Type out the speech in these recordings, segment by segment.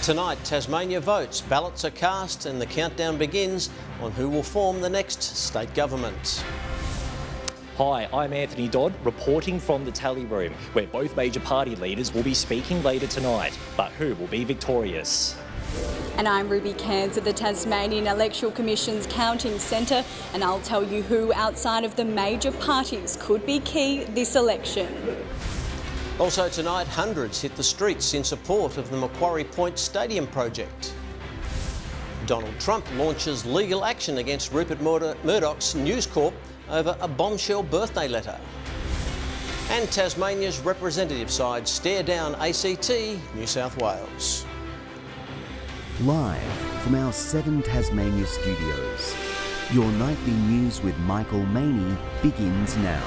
Tonight, Tasmania votes, ballots are cast and the countdown begins on who will form the next state government. Hi, I'm Anthony Dodd, reporting from the tally room, where both major party leaders will be speaking later tonight. But who will be victorious? And I'm Ruby Cairns at the Tasmanian Electoral Commission's Counting Centre, and I'll tell you who outside of the major parties could be key this election. Also tonight, hundreds hit the streets in support of the Macquarie Point Stadium project. Donald Trump launches legal action against Rupert Murdoch's News Corp over a bombshell birthday letter. And Tasmania's representative side stare down ACT, New South Wales. Live from our 7 Tasmania studios, your nightly news with Michael Maney begins now.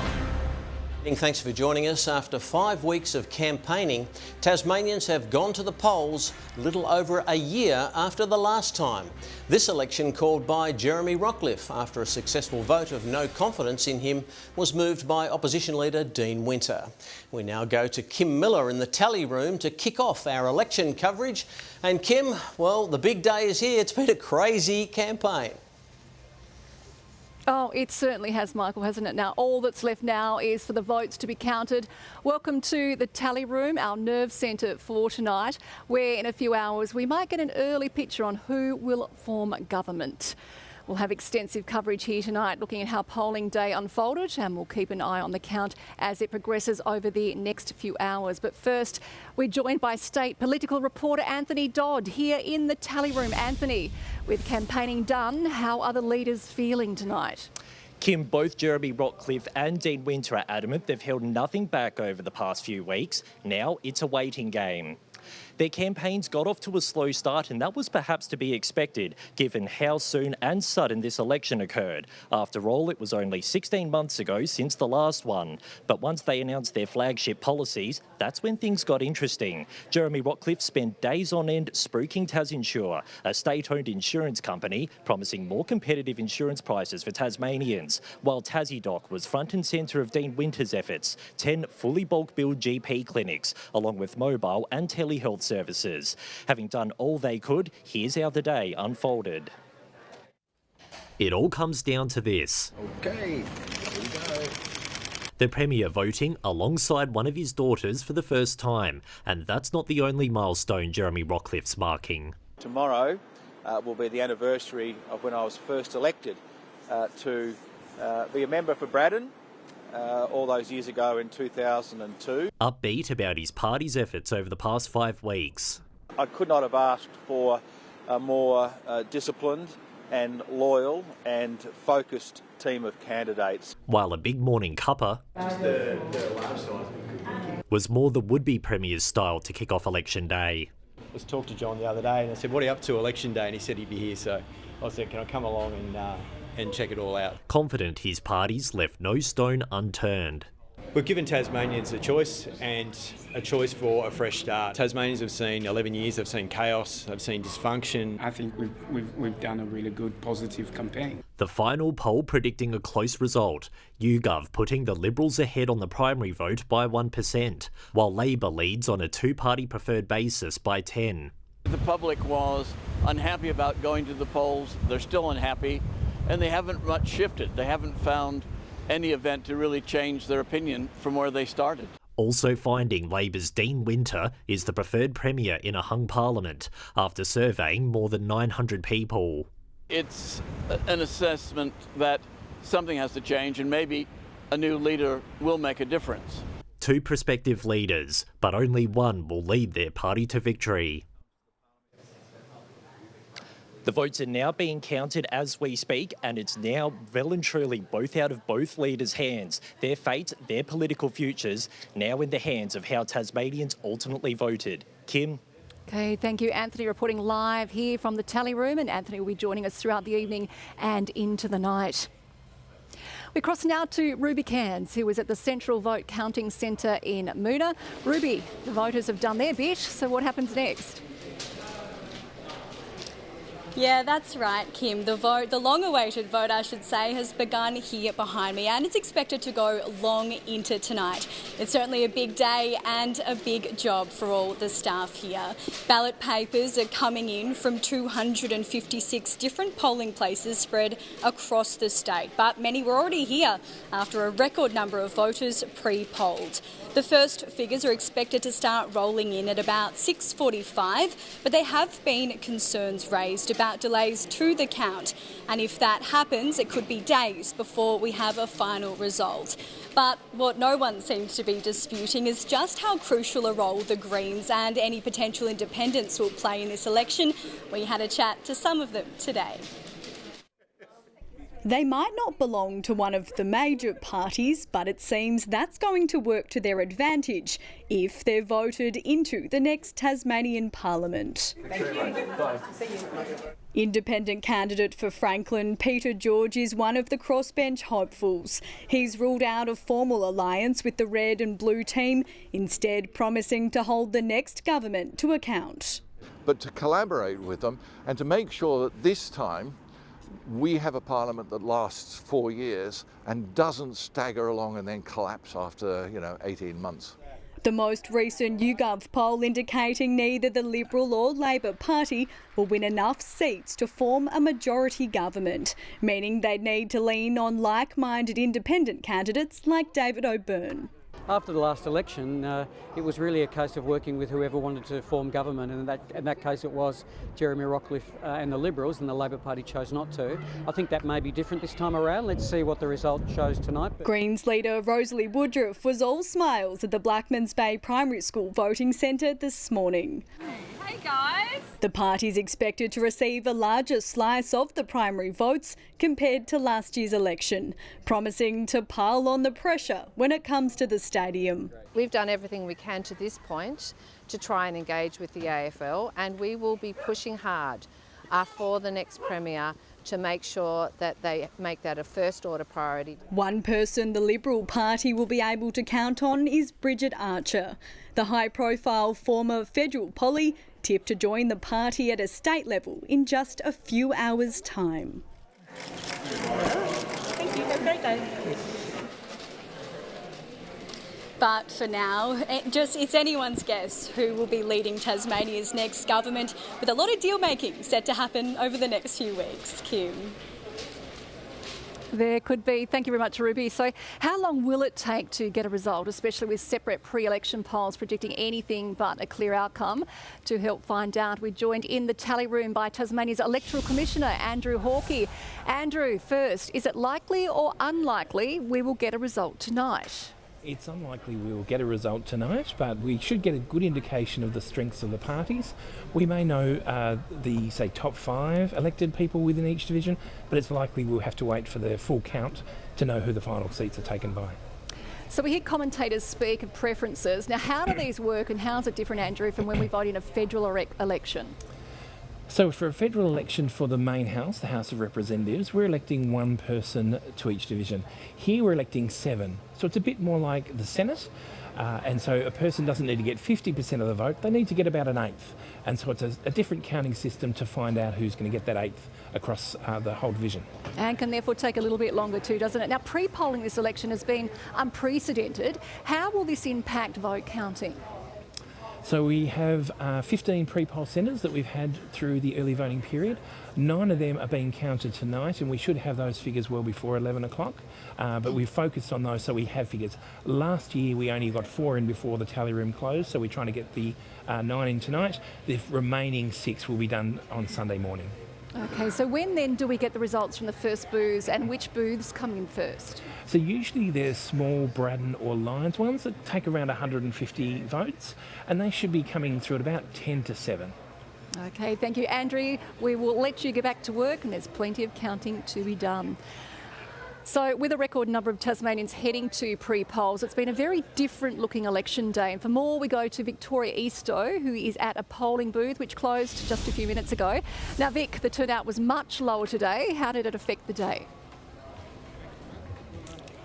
Thanks for joining us. After 5 weeks of campaigning, Tasmanians have gone to the polls little over a year after the last time. This election, called by Jeremy Rockliff after a successful vote of no confidence in him, was moved by opposition leader Dean Winter. We now go to Kim Miller in the tally room to kick off our election coverage. And Kim, well, the big day is here. It's been a crazy campaign. Oh, it certainly has, Michael, hasn't it? Now, all that's left now is for the votes to be counted. Welcome to the tally room, our nerve centre for tonight, where in a few hours we might get an early picture on who will form government. We'll have extensive coverage here tonight looking at how polling day unfolded, and we'll keep an eye on the count as it progresses over the next few hours. But first, we're joined by state political reporter Anthony Dodd here in the tally room. Anthony, with campaigning done, how are the leaders feeling tonight? Kim, both Jeremy Rockliff and Dean Winter are adamant they've held nothing back over the past few weeks. Now it's a waiting game. Their campaigns got off to a slow start, and that was perhaps to be expected, given how soon and sudden this election occurred. After all, it was only 16 months ago since the last one. But once they announced their flagship policies, that's when things got interesting. Jeremy Rockliff spent days on end spruiking TasInsure, a state-owned insurance company, promising more competitive insurance prices for Tasmanians, while TasIDoc was front and centre of Dean Winter's efforts, 10 fully bulk-billed GP clinics, along with mobile and telehealth services. Having done all they could, here's how the day unfolded. It all comes down to this. Okay, here we go. The Premier voting alongside one of his daughters for the first time, and that's not the only milestone Jeremy Rockliff's marking. Tomorrow will be the anniversary of when I was first elected to be a member for Braddon. All those years ago in 2002. Upbeat about his party's efforts over the past 5 weeks. I could not have asked for a more disciplined and loyal and focused team of candidates. While a big morning cuppa was more the would-be Premier's style to kick off election day. I was talking to John the other day and I said, what are you up to election day? And he said he'd be here, so I said, can I come along and check it all out. Confident his party's left no stone unturned. We've given Tasmanians a choice, and a choice for a fresh start. Tasmanians have seen 11 years, they've seen chaos, they've seen dysfunction. I think we've done a really good, positive campaign. The final poll predicting a close result, YouGov putting the Liberals ahead on the primary vote by 1%, while Labor leads on a two-party preferred basis by 10. The public was unhappy about going to the polls. They're still unhappy. And they haven't much shifted. They haven't found any event to really change their opinion from where they started. Also finding Labor's Dean Winter is the preferred Premier in a hung parliament after surveying more than 900 people. It's an assessment that something has to change and maybe a new leader will make a difference. 2 prospective leaders, but only one will lead their party to victory. The votes are now being counted as we speak, and it's now well and truly both out of both leaders' hands. Their fate, their political futures, now in the hands of how Tasmanians ultimately voted. Kim? Okay, thank you, Anthony, reporting live here from the tally room, and Anthony will be joining us throughout the evening and into the night. We cross now to Ruby Cairns, who is at the Central Vote Counting Centre in Moona. Ruby, the voters have done their bit, so what happens next? Yeah, that's right, Kim. The long-awaited vote, I should say, has begun here behind me, and it's expected to go long into tonight. It's certainly a big day and a big job for all the staff here. Ballot papers are coming in from 256 different polling places spread across the state, but many were already here after a record number of voters pre-polled. The first figures are expected to start rolling in at about 6:45, but there have been concerns raised about delays to the count, and if that happens, it could be days before we have a final result. But what no one seems to be disputing is just how crucial a role the Greens and any potential independents will play in this election. We had a chat to some of them today. They might not belong to one of the major parties, but it seems that's going to work to their advantage if they're voted into the next Tasmanian Parliament. Independent candidate for Franklin, Peter George, is one of the crossbench hopefuls. He's ruled out a formal alliance with the red and blue team, instead promising to hold the next government to account. But to collaborate with them and to make sure that this time we have a parliament that lasts 4 years and doesn't stagger along and then collapse after, 18 months. The most recent YouGov poll indicating neither the Liberal or Labor Party will win enough seats to form a majority government, meaning they'd need to lean on like-minded independent candidates like David O'Byrne. After the last election, it was really a case of working with whoever wanted to form government, and in that case it was Jeremy Rockcliffe and the Liberals, and the Labor Party chose not to. I think that may be different this time around. Let's see what the result shows tonight. Greens leader Rosalie Woodruff was all smiles at the Blackmans Bay Primary School voting centre this morning. Hey guys! The party's expected to receive a larger slice of the primary votes compared to last year's election, promising to pile on the pressure when it comes to the stadium. We've done everything we can to this point to try and engage with the AFL, and we will be pushing hard for the next Premier to make sure that they make that a first order priority. One person the Liberal Party will be able to count on is Bridget Archer. The high-profile former federal Polly tipped to join the party at a state level in just a few hours' time. Thank you, have a great day. But for now, it's anyone's guess who will be leading Tasmania's next government, with a lot of deal-making set to happen over the next few weeks. Kim. There could be. Thank you very much, Ruby. So how long will it take to get a result, especially with separate pre-election polls predicting anything but a clear outcome? To help find out, we're joined in the tally room by Tasmania's Electoral Commissioner, Andrew Hawkey. Andrew, first, is it likely or unlikely we will get a result tonight? It's unlikely we will get a result tonight, but we should get a good indication of the strengths of the parties. We may know the, say, top 5 elected people within each division, but it's likely we'll have to wait for the full count to know who the final seats are taken by. So we hear commentators speak of preferences. Now, how do these work, and how is it different, Andrew, from when we vote in a federal election? So for a federal election for the main house, the House of Representatives, we're electing one person to each division. Here we're electing 7. So it's a bit more like the Senate. And so a person doesn't need to get 50% of the vote, they need to get about an 1/8. And so it's a different counting system to find out who's going to get that 1/8 across the whole division. And can therefore take a little bit longer too, doesn't it? Now, pre-polling this election has been unprecedented. How will this impact vote counting? So we have 15 pre-poll centres that we've had through the early voting period. 9 of them are being counted tonight, and we should have those figures well before 11 o'clock. But we've focused on those so we have figures. Last year we only got 4 in before the tally room closed, so we're trying to get the 9 in tonight. The remaining 6 will be done on Sunday morning. Okay, so when then do we get the results from the first booths, and which booths come in first? So usually there's small Braddon or Lions ones that take around 150 votes, and they should be coming through at about 10 to 7. Okay, thank you, Andrew. We will let you get back to work, and there's plenty of counting to be done. So with a record number of Tasmanians heading to pre-polls, it's been a very different looking election day. And for more, we go to Victoria Eastoe, who is at a polling booth which closed just a few minutes ago. Now, Vic, the turnout was much lower today. How did it affect the day?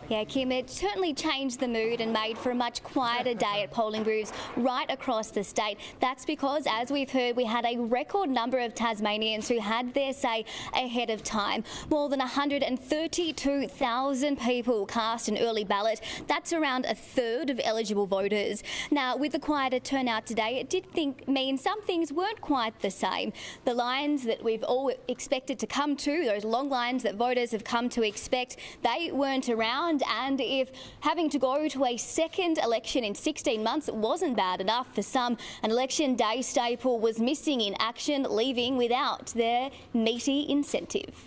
Yeah, Kim, it certainly changed the mood and made for a much quieter day at polling booths right across the state. That's because, as we've heard, we had a record number of Tasmanians who had their say ahead of time. More than 132,000 people cast an early ballot. That's around a third of eligible voters. Now, with the quieter turnout today, it did mean some things weren't quite the same. The lines that we've all expected to come to, those long lines that voters have come to expect, they weren't around. And if having to go to a second election in 16 months wasn't bad enough for some, an election day staple was missing in action, leaving without their meaty incentive.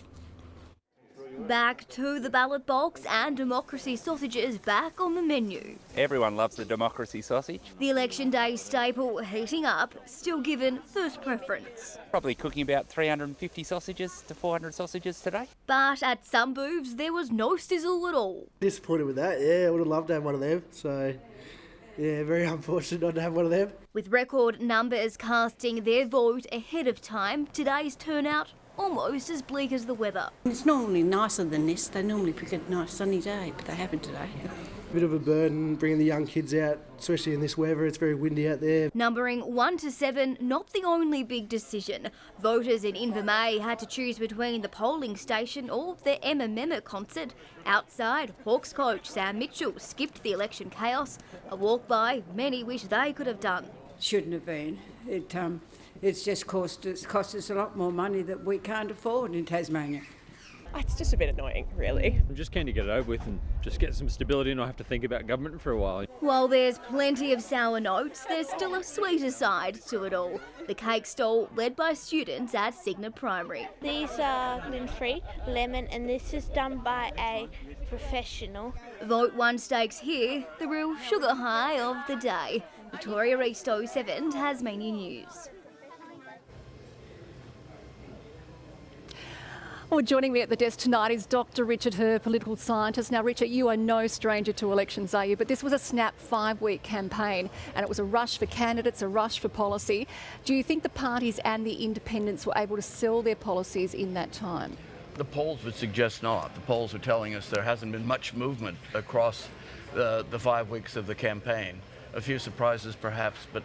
Back to the ballot box, and democracy sausages back on the menu. Everyone loves the democracy sausage. The election day staple heating up, still given first preference. Probably cooking about 350 sausages to 400 sausages today. But at some booths there was no sizzle at all. Disappointed with that, yeah. I would have loved to have one of them, so yeah, very unfortunate not to have one of them. With record numbers casting their vote ahead of time, today's turnout almost as bleak as the weather. It's normally nicer than this. They normally pick a nice sunny day, but they haven't today. A bit of a burden bringing the young kids out, especially in this weather. It's very windy out there. Numbering 1 to 7, not the only big decision. Voters in Invermay had to choose between the polling station or their Emma Memma concert. Outside, Hawks coach Sam Mitchell skipped the election chaos, a walk by many wish they could have done. Shouldn't have been. It's just cost us a lot more money that we can't afford in Tasmania. It's just a bit annoying, really. I'm just keen to get it over with and just get some stability and not have to think about government for a while. While there's plenty of sour notes, there's still a sweeter side to it all. The cake stall led by students at Cygnet Primary. These are gluten-free, lemon, and this is done by a professional. Vote 1 stakes here, the real sugar high of the day. Victoria Resto, 7 Tasmania News. Well, joining me at the desk tonight is Dr. Richard Herr, political scientist. Now, Richard, you are no stranger to elections, are you? But this was a snap 5-week campaign, and it was a rush for candidates, a rush for policy. Do you think the parties and the independents were able to sell their policies in that time? The polls would suggest not. The polls are telling us there hasn't been much movement across the 5 weeks of the campaign. A few surprises perhaps, but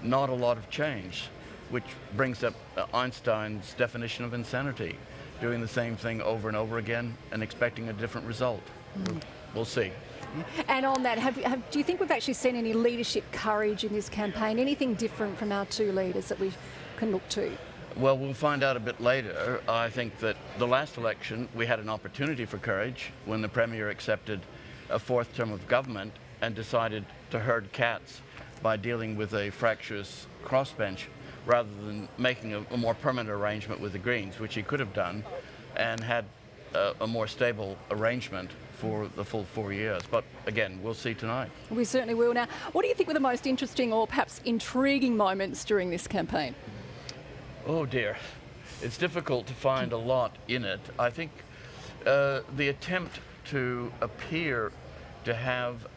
not a lot of change, which brings up Einstein's definition of insanity. Doing the same thing over and over again and expecting a different result. We'll see. And on that, do you think we've actually seen any leadership courage in this campaign? Anything different from our two leaders that we can look to? Well, we'll find out a bit later. I think that the last election we had an opportunity for courage when the Premier accepted a 4th term of government and decided to herd cats by dealing with a fractious crossbench, rather than making a more permanent arrangement with the Greens, which he could have done, and had a more stable arrangement for the full 4 years. But again, we'll see tonight. We certainly will. Now, what do you think were the most interesting or perhaps intriguing moments during this campaign? Oh dear, it's difficult to find a lot in it. I think the attempt to appear to have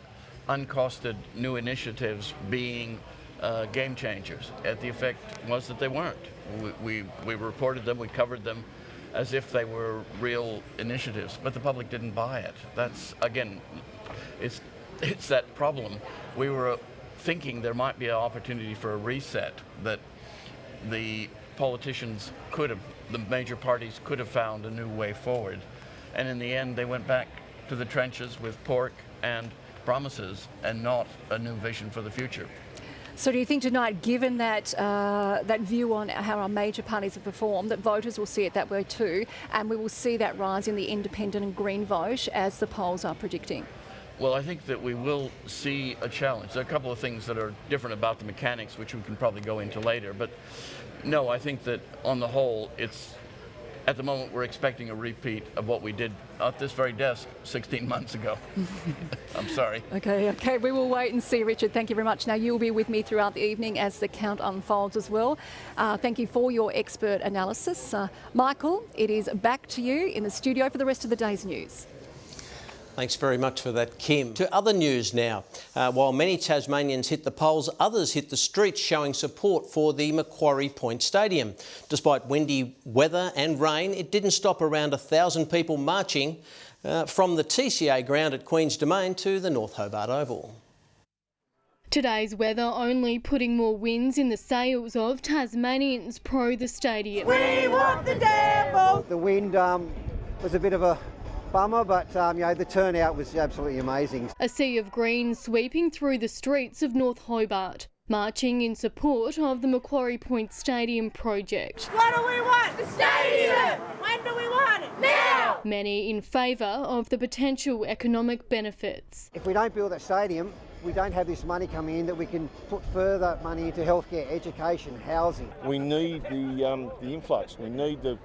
uncosted new initiatives being game changers. The effect was that they weren't. We reported them, we covered them as if they were real initiatives, but the public didn't buy it. That's, again, it's that problem. We were thinking there might be an opportunity for a reset, that the politicians could have, the major parties could have found a new way forward. And in the end, they went back to the trenches with pork and promises and not a new vision for the future. So do you think tonight, given that that view on how our major parties have performed, that voters will see it that way too, and we will see that rise in the independent and Green vote as the polls are predicting? Well, I think that we will see a challenge. There are a couple of things that are different about the mechanics, which we can probably go into later. But no, I think that on the whole, at the moment, we're expecting a repeat of what we did at this very desk 16 months ago. I'm sorry. Okay, we will wait and see, Richard. Thank you very much. Now, you'll be with me throughout the evening as the count unfolds as well. Thank you for your expert analysis. Michael, it is back to you in the studio for the rest of the day's news. Thanks very much for that, Kim. To other news now. While many Tasmanians hit the polls, others hit the streets showing support for the Macquarie Point Stadium. Despite windy weather and rain, it didn't stop around 1,000 people marching From the TCA ground at Queen's Domain to the North Hobart Oval. Today's weather only putting more winds in the sails of Tasmanians pro the stadium. We want the devil! The wind was a bit of a bummer, but the turnout was absolutely amazing. A sea of green sweeping through the streets of North Hobart, marching in support of the Macquarie Point Stadium project. What do we want? The stadium! When do we want it? Now! Many in favour of the potential economic benefits. If we don't build that stadium, we don't have this money coming in that we can put further money into healthcare, education, housing. We need the influx. We need the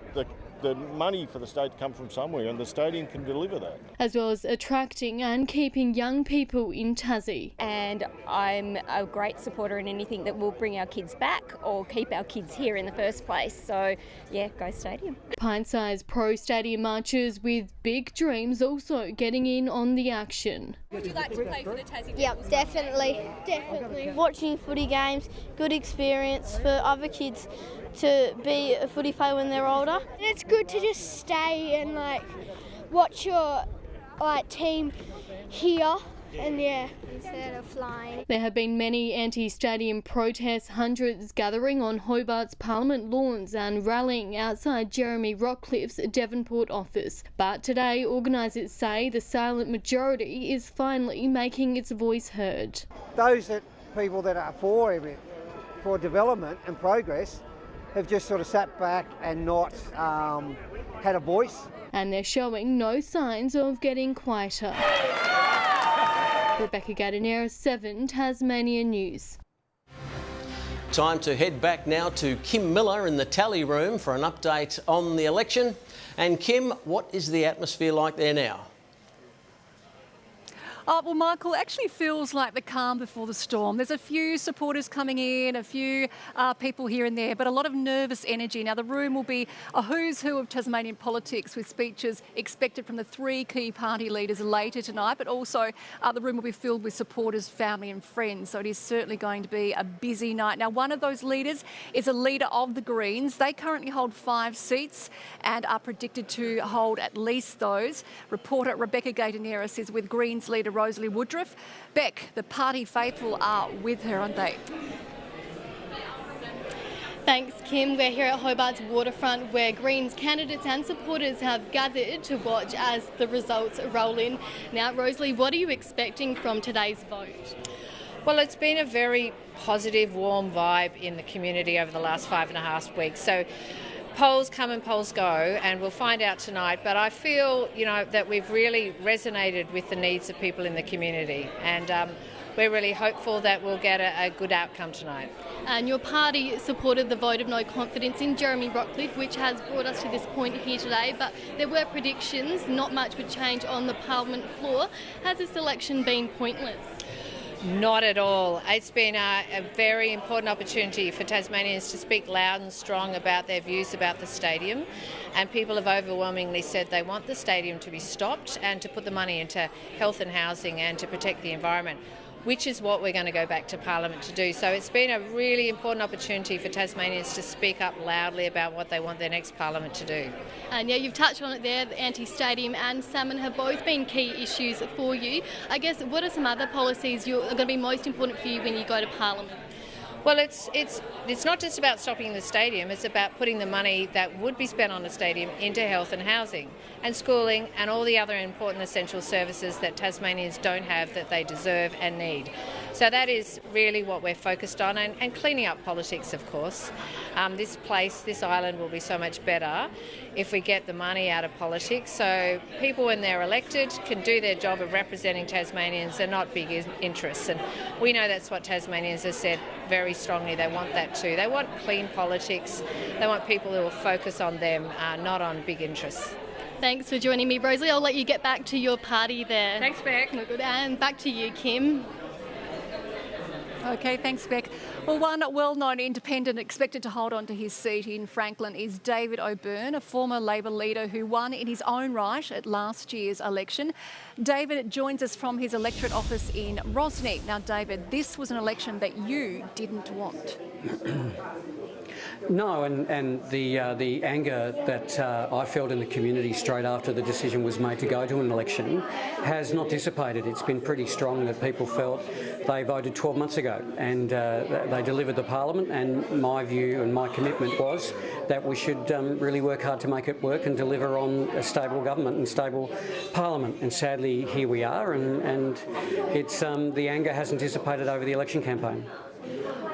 money for the state to come from somewhere, and the stadium can deliver that. As well as attracting and keeping young people in Tassie. And I'm a great supporter in anything that will bring our kids back or keep our kids here in the first place. So, yeah, go stadium. Pint-sized pro stadium marchers with big dreams also getting in on the action. Would you like to play for the Tassie? Yep, definitely. Watching footy games, good experience for other kids to be a footy player when they're older. It's good to just stay and watch your team here and instead of flying. There have been many anti-stadium protests, hundreds gathering on Hobart's Parliament lawns and rallying outside Jeremy Rockliff's Devonport office. But today, organisers say the silent majority is finally making its voice heard. Those people that are for development and progress have just sort of sat back and not had a voice. And they're showing no signs of getting quieter. Rebecca Gardinera, 7 Tasmania News. Time to head back now to Kim Miller in the tally room for an update on the election. And Kim, what is the atmosphere like there now? Well, Michael, it actually feels like the calm before the storm. There's a few supporters coming in, a few people here and there, but a lot of nervous energy. Now, the room will be a who's who of Tasmanian politics with speeches expected from the 3 key party leaders later tonight, but also the room will be filled with supporters, family and friends. So it is certainly going to be a busy night. Now, one of those leaders is a leader of the Greens. They currently hold 5 seats and are predicted to hold at least those. Reporter Rebecca Gardinera says with Greens leader Rosalie Woodruff. Beck, the party faithful are with her, aren't they? Thanks, Kim. We're here at Hobart's waterfront where Greens candidates and supporters have gathered to watch as the results roll in. Now, Rosalie, what are you expecting from today's vote? Well, it's been a very positive, warm vibe in the community over the last 5.5 weeks. So polls come and polls go, and we'll find out tonight. But I feel, that we've really resonated with the needs of people in the community, and we're really hopeful that we'll get a good outcome tonight. And your party supported the vote of no confidence in Jeremy Rockliff, which has brought us to this point here today. But there were predictions, not much would change on the Parliament floor. Has this election been pointless? Not at all. It's been a very important opportunity for Tasmanians to speak loud and strong about their views about the stadium, and people have overwhelmingly said they want the stadium to be stopped and to put the money into health and housing and to protect the environment, which is what we're going to go back to Parliament to do. So it's been a really important opportunity for Tasmanians to speak up loudly about what they want their next Parliament to do. And yeah, you've touched on it there, the anti-stadium and salmon have both been key issues for you. I guess, what are some other policies are going to be most important for you when you go to Parliament? Well, it's not just about stopping the stadium, it's about putting the money that would be spent on the stadium into health and housing and schooling and all the other important essential services that Tasmanians don't have that they deserve and need. So that is really what we're focused on, and cleaning up politics, of course. This island will be so much better if we get the money out of politics, so people when they're elected can do their job of representing Tasmanians and not big interests. And we know that's what Tasmanians have said very strongly. They want that too. They want clean politics. They want people who will focus on them, not on big interests. Thanks for joining me, Rosalie. I'll let you get back to your party there. Thanks, Beck. And back to you, Kim. Okay, thanks, Beck. Well, one well-known independent expected to hold on to his seat in Franklin is David O'Byrne, a former Labor leader who won in his own right at last year's election. David joins us from his electorate office in Rosny. Now, David, this was an election that you didn't want. No, and the anger that I felt in the community straight after the decision was made to go to an election has not dissipated. It's been pretty strong that people felt they voted 12 months ago and they delivered the parliament, and my view and my commitment was that we should really work hard to make it work and deliver on a stable government and stable parliament. And sadly, here we are, and it's the anger hasn't dissipated over the election campaign.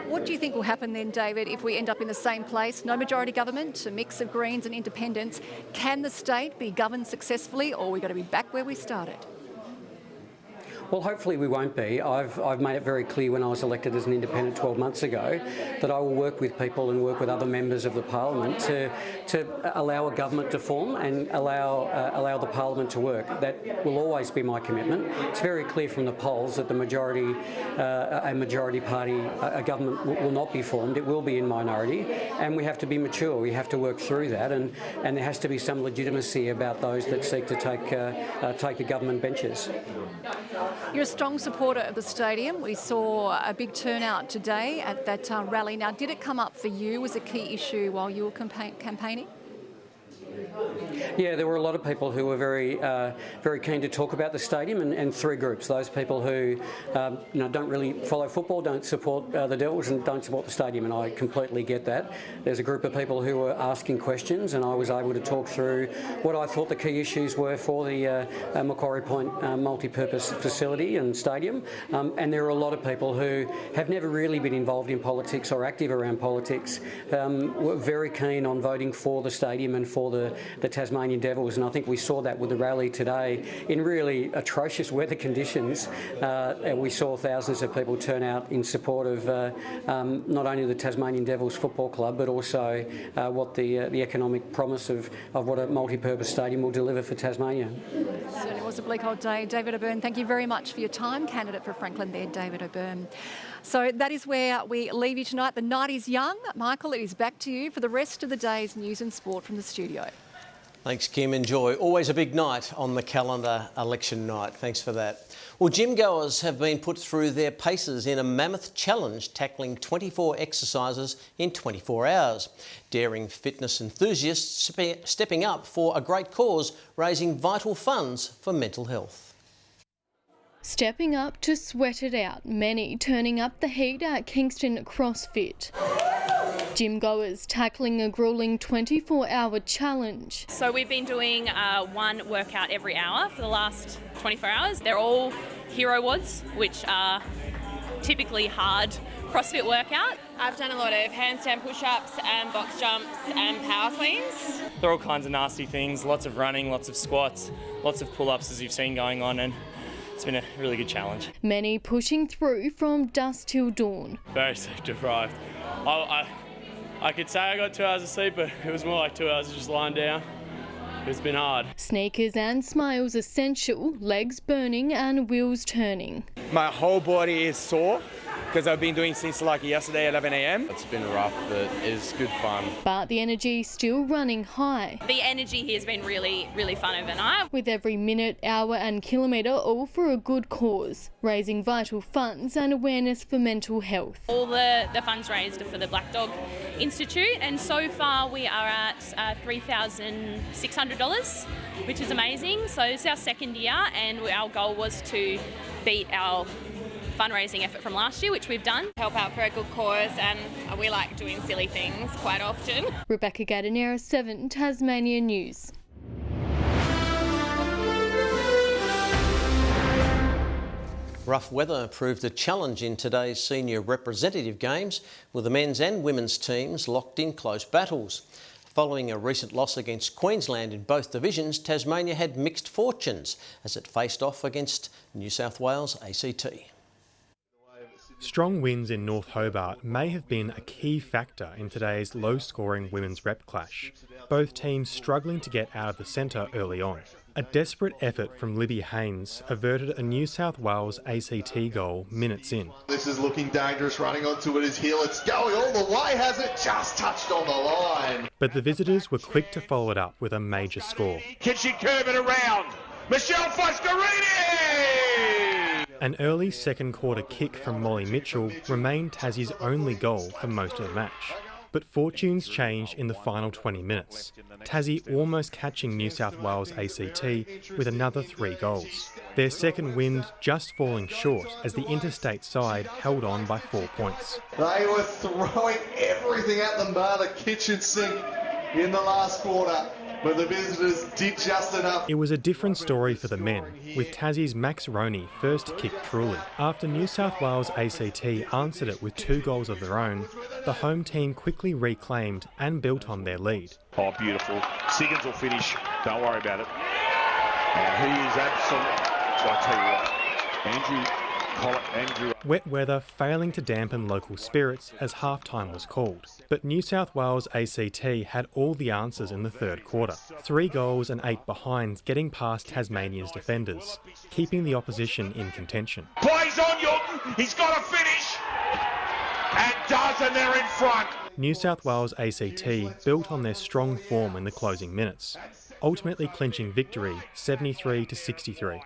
What do you think will happen then, David, if we end up in the same place, no majority government, a mix of Greens and independents? Can the state be governed successfully, or are we going to be back where we started? Well, hopefully we won't be. I've made it very clear when I was elected as an independent 12 months ago that I will work with people and work with other members of the parliament to allow a government to form and allow the parliament to work. That will always be my commitment. It's very clear from the polls that the majority, a majority party, a government will not be formed. It will be in minority, and we have to be mature. We have to work through that, and there has to be some legitimacy about those that seek to take the government benches. You're a strong supporter of the stadium. We saw a big turnout today at that rally. Now, did it come up for you as a key issue while you were campaigning? Yeah, there were a lot of people who were very keen to talk about the stadium, and three groups. Those people who don't really follow football, don't support the Devils and don't support the stadium, and I completely get that. There's a group of people who were asking questions, and I was able to talk through what I thought the key issues were for the Macquarie Point multi-purpose facility and stadium. And there are a lot of people who have never really been involved in politics or active around politics, were very keen on voting for the stadium and for the Tasmanian Devils, and I think we saw that with the rally today in really atrocious weather conditions. And we saw thousands of people turn out in support of not only the Tasmanian Devils Football Club, but also what the economic promise of what a multi-purpose stadium will deliver for Tasmania. Certainly was a bleak old day. David O'Byrne, thank you very much for your time. Candidate for Franklin there, David O'Byrne. So that is where we leave you tonight. The night is young. Michael, it is back to you for the rest of the day's news and sport from the studio. Thanks, Kim. Enjoy. Always a big night on the calendar, election night. Thanks for that. Well, gym goers have been put through their paces in a mammoth challenge tackling 24 exercises in 24 hours. Daring fitness enthusiasts stepping up for a great cause, raising vital funds for mental health. Stepping up to sweat it out, many turning up the heat at Kingston CrossFit. Gym goers tackling a gruelling 24-hour challenge. So we've been doing one workout every hour for the last 24 hours. They're all hero WODs, which are typically hard CrossFit workout. I've done a lot of handstand push-ups and box jumps and power cleans. There are all kinds of nasty things, lots of running, lots of squats, lots of pull-ups as you've seen going on, and it's been a really good challenge. Many pushing through from dusk till dawn. Very sleep deprived. I could say I got 2 hours of sleep, but it was more like 2 hours of just lying down. It's been hard. Sneakers and smiles essential, legs burning and wheels turning. My whole body is sore because I've been doing since like yesterday 11 a.m. It's been rough, but it's good fun. But the energy still running high. The energy here has been really, really fun overnight. With every minute, hour and kilometre all for a good cause, raising vital funds and awareness for mental health. All the funds raised are for the Black Dog Institute, and so far we are at $3,600, which is amazing. So it's our second year, and our goal was to beat our fundraising effort from last year, which we've done. Help out for a good cause, and we like doing silly things quite often. Rebecca Gadanera, 7 Tasmania News. Rough weather proved a challenge in today's senior representative games, with the men's and women's teams locked in close battles. Following a recent loss against Queensland in both divisions, Tasmania had mixed fortunes as it faced off against New South Wales ACT. Strong winds in North Hobart may have been a key factor in today's low-scoring women's rep clash, both teams struggling to get out of the centre early on. A desperate effort from Libby Haynes averted a New South Wales ACT goal minutes in. This is looking dangerous, running onto it, his heel, it's going all the way, has it? Just touched on the line. But the visitors were quick to follow it up with a major score. Can she curve it around? Michelle Foscarini! An early second quarter kick from Molly Mitchell remained Tassie's only goal for most of the match. But fortunes changed in the final 20 minutes. Tassie almost catching New South Wales ACT with another 3 goals. Their second wind just falling short as the interstate side held on by 4 points. They were throwing everything at them bar the kitchen sink in the last quarter, but the visitors did just enough. It was a different story for the men, with Tassie's Max Roney first to kick truly. After New South Wales ACT answered it with 2 goals of their own, the home team quickly reclaimed and built on their lead. Oh, beautiful. Siggins will finish. Don't worry about it. And he is absolutely... I tell you what, Andrew... Wet weather failing to dampen local spirits as half-time was called. But New South Wales ACT had all the answers in the third quarter. 3 goals and 8 behinds getting past Tasmania's defenders, keeping the opposition in contention. Plays on Yorton. He's got to finish. And does, and they're in front. New South Wales ACT built on their strong form in the closing minutes, ultimately clinching victory 73-63.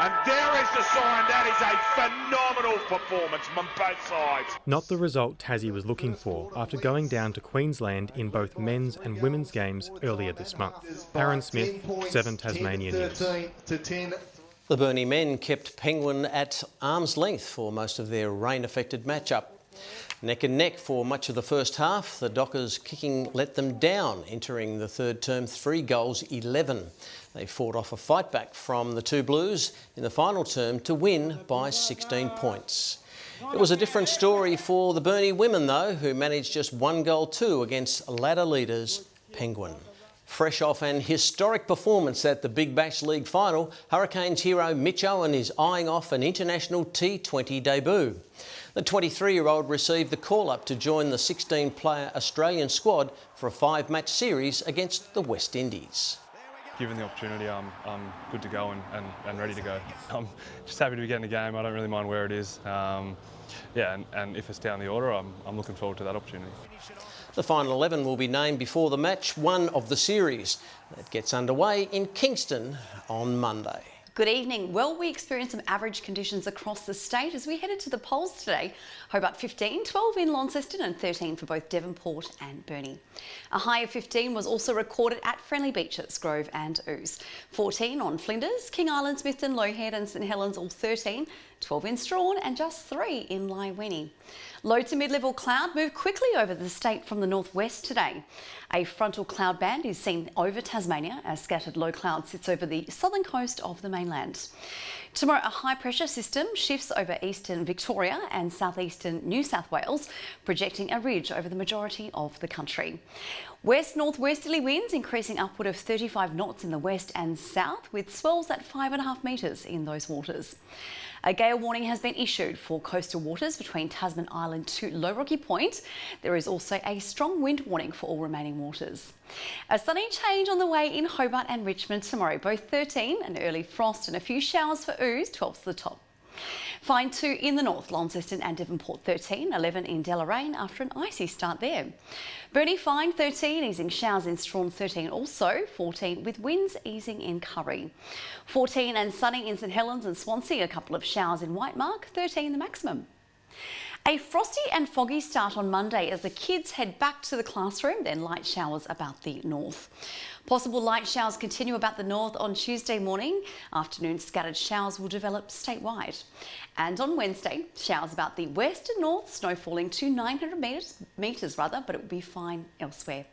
And there is the sign. That is a phenomenal performance from both sides. Not the result Tassie was looking for after going down to Queensland in both men's and women's games earlier this month. Aaron Smith, 7 Tasmania News. The Burnie men kept Penguin at arm's length for most of their rain-affected matchup. Neck and neck for much of the first half, the Dockers kicking let them down, entering the third term 3 goals 11. They fought off a fight back from the 2 Blues in the final term to win by 16 points. It was a different story for the Burnie women though, who managed just 1 goal 2 against ladder leaders Penguin. Fresh off an historic performance at the Big Bash League final, Hurricanes hero Mitch Owen is eyeing off an international T20 debut. The 23-year-old received the call-up to join the 16-player Australian squad for a 5-match series against the West Indies. Given the opportunity, I'm good to go and ready to go. I'm just happy to be getting a game. I don't really mind where it is. And if it's down the order, I'm looking forward to that opportunity. The final 11 will be named before the match 1 of the series. That gets underway in Kingston on Monday. Good evening. Well, we experienced some average conditions across the state as we headed to the polls today. Hobart 15, 12 in Launceston and 13 for both Devonport and Burnie. A high of 15 was also recorded at Friendly Beaches, Grove and Ouse. 14 on Flinders, King Island, Smithton, Lowhead and St Helens all 13, 12 in Strawn and just 3 in Lyweni. Low to mid-level cloud moved quickly over the state from the northwest today. A frontal cloud band is seen over Tasmania as scattered low cloud sits over the southern coast of the mainland. Tomorrow, a high pressure system shifts over eastern Victoria and southeastern New South Wales, projecting a ridge over the majority of the country. West-northwesterly winds increasing upward of 35 knots in the west and south, with swells at 5.5 metres in those waters. A gale warning has been issued for coastal waters between Tasman Island to Low Rocky Point. There is also a strong wind warning for all remaining waters. A sunny change on the way in Hobart and Richmond tomorrow, both 13, an early frost and a few showers for Ouse, 12 to the top. Fine 2 in the north, Launceston and Devonport 13, 11 in Deloraine after an icy start there. Burnie fine 13, easing showers in Strawn 13 also, 14 with winds easing in Curry. 14 and sunny in St Helens and Swansea, a couple of showers in Whitemark, 13 the maximum. A frosty and foggy start on Monday as the kids head back to the classroom, then light showers about the north. Possible light showers continue about the north on Tuesday morning. Afternoon scattered showers will develop statewide. And on Wednesday, showers about the west and north, snow falling to 900 metres, but it will be fine elsewhere.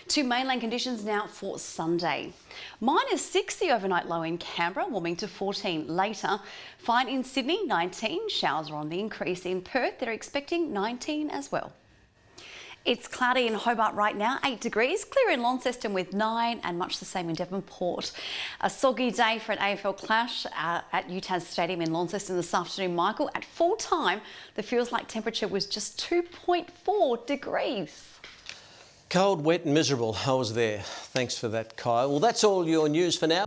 2 mainland conditions now for Sunday. -6 the overnight low in Canberra, warming to 14 later. Fine in Sydney, 19. Showers are on the increase in Perth. They're expecting 19 as well. It's cloudy in Hobart right now, 8 degrees, clear in Launceston with 9 and much the same in Devonport. A soggy day for an AFL clash at UTAS Stadium in Launceston this afternoon, Michael. At full time, the feels-like temperature was just 2.4 degrees. Cold, wet and miserable. I was there. Thanks for that, Kyle. Well, that's all your news for now.